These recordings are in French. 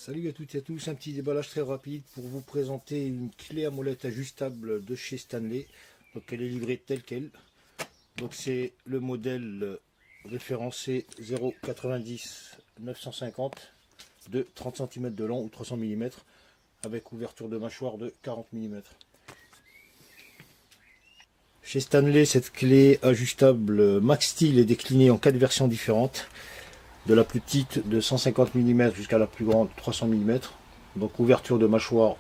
Salut à toutes et à tous, un petit déballage très rapide pour vous présenter une clé à molette ajustable de chez Stanley. Donc elle est livrée telle quelle. Donc c'est le modèle référencé 0,90 950 de 30 cm de long ou 300 mm avec ouverture de mâchoire de 40 mm. Chez Stanley, cette clé ajustable Max Steel est déclinée en 4 versions différentes. De la plus petite de 150 mm jusqu'à la plus grande 300 mm. Donc ouverture de mâchoire,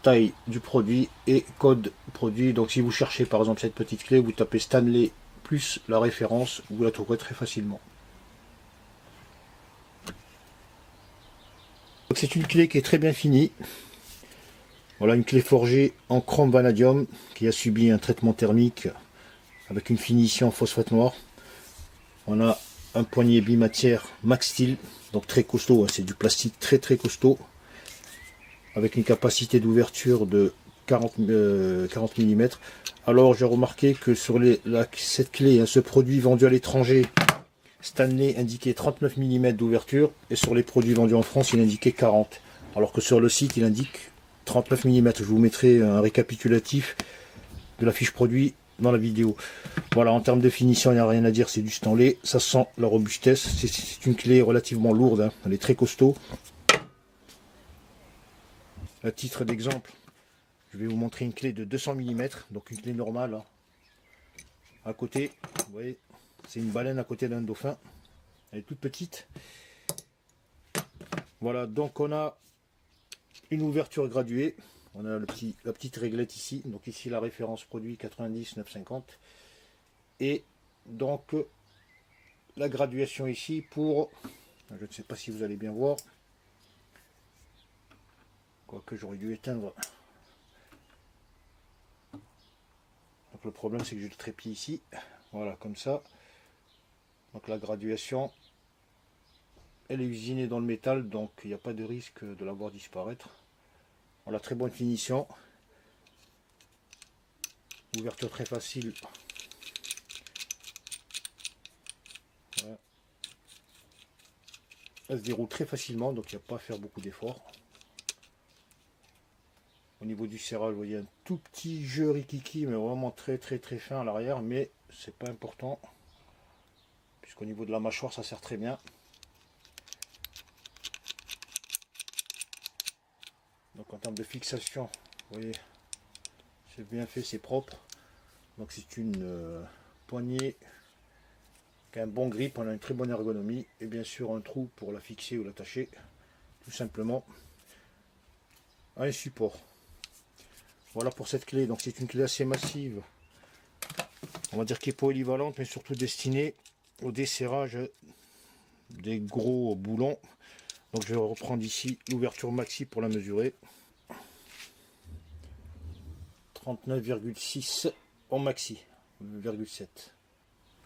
taille du produit et code produit. Donc si vous cherchez par exemple cette petite clé, vous tapez Stanley plus la référence, vous la trouverez très facilement. C'est une clé qui est très bien finie. Voilà une clé forgée en chrome vanadium qui a subi un traitement thermique avec une finition phosphate noir. On a un poignet bimatière Max Steel, donc très costaud, c'est du plastique très costaud, avec une capacité d'ouverture de 40 mm. Alors j'ai remarqué que sur cette clé, ce produit vendu à l'étranger, Stanley indiquait 39 mm d'ouverture, et sur les produits vendus en France, il indiquait 40. Alors que sur le site, il indique 39 mm. Je vous mettrai un récapitulatif de la fiche produit dans la vidéo. Voilà, en termes de finition, il n'y a rien à dire, c'est du Stanley, ça sent la robustesse. C'est une clé relativement lourde, hein. Elle est très costaud. À titre d'exemple, je vais vous montrer une clé de 200 mm, donc une clé normale, hein. À côté, vous voyez, c'est une baleine à côté d'un dauphin, elle est toute petite. Voilà, donc on a une ouverture graduée. On a la petite réglette ici, donc ici la référence produit 90 950, et donc la graduation ici pour, je ne sais pas si vous allez bien voir, quoique j'aurais dû éteindre. Donc le problème c'est que j'ai le trépied ici, voilà comme ça. Donc la graduation, elle est usinée dans le métal, donc il n'y a pas de risque de la voir disparaître. On a très bonne finition, ouverture très facile. Voilà. Elle se déroule très facilement, donc il n'y a pas à faire beaucoup d'efforts. Au niveau du serrage, vous voyez un tout petit jeu rikiki, mais vraiment très fin à l'arrière, mais c'est pas important, puisqu'au niveau de la mâchoire, ça sert très bien. Donc en termes de fixation, vous voyez, c'est bien fait, c'est propre. Donc c'est une poignée qui a un bon grip, on a une très bonne ergonomie, et bien sûr un trou pour la fixer ou l'attacher, tout simplement à un support. Voilà pour cette clé. Donc c'est une clé assez massive, on va dire qui est polyvalente, mais surtout destinée au desserrage des gros boulons. Donc je vais reprendre ici l'ouverture maxi pour la mesurer. 39,6 en maxi, 0,7.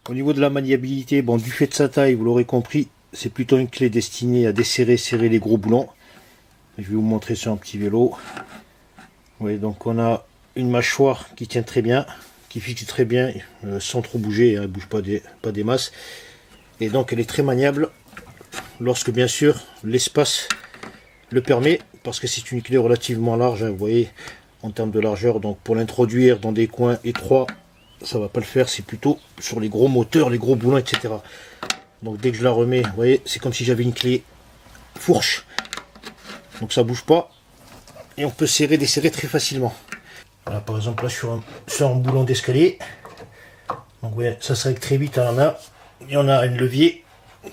Au niveau de la maniabilité, bon, du fait de sa taille, vous l'aurez compris, c'est plutôt une clé destinée à desserrer, serrer les gros boulons. Je vais vous montrer sur un petit vélo. Oui, donc on a une mâchoire qui tient très bien, qui fixe très bien, sans trop bouger, hein, elle ne bouge pas des masses. Et donc elle est très maniable, lorsque bien sûr l'espace le permet, parce que c'est une clé relativement large, hein, vous voyez, en termes de largeur. Donc pour l'introduire dans des coins étroits, ça va pas le faire, c'est plutôt sur les gros moteurs, les gros boulons, etc. Donc dès que je la remets, vous voyez, c'est comme si j'avais une clé fourche, donc ça bouge pas, et on peut serrer, desserrer très facilement. Voilà, par exemple là sur un boulon d'escalier, donc vous voyez, ça se règle très vite à la main, et on a un levier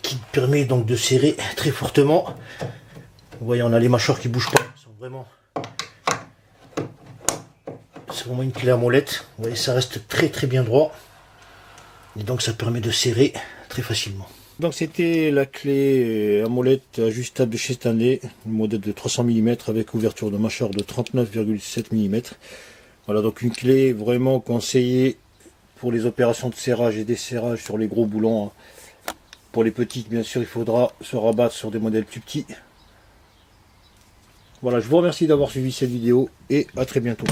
qui permet donc de serrer très fortement. Vous voyez, on a les mâchoires qui bougent pas, c'est vraiment une clé à molette. Vous voyez, ça reste très bien droit, et donc ça permet de serrer très facilement. Donc c'était la clé à molette ajustable de chez Stanley, une modèle de 300 mm avec ouverture de mâchoire de 39,7 mm. Voilà, donc une clé vraiment conseillée pour les opérations de serrage et desserrage sur les gros boulons. Pour les petites, bien sûr, il faudra se rabattre sur des modèles plus petits. Voilà, je vous remercie d'avoir suivi cette vidéo et à très bientôt.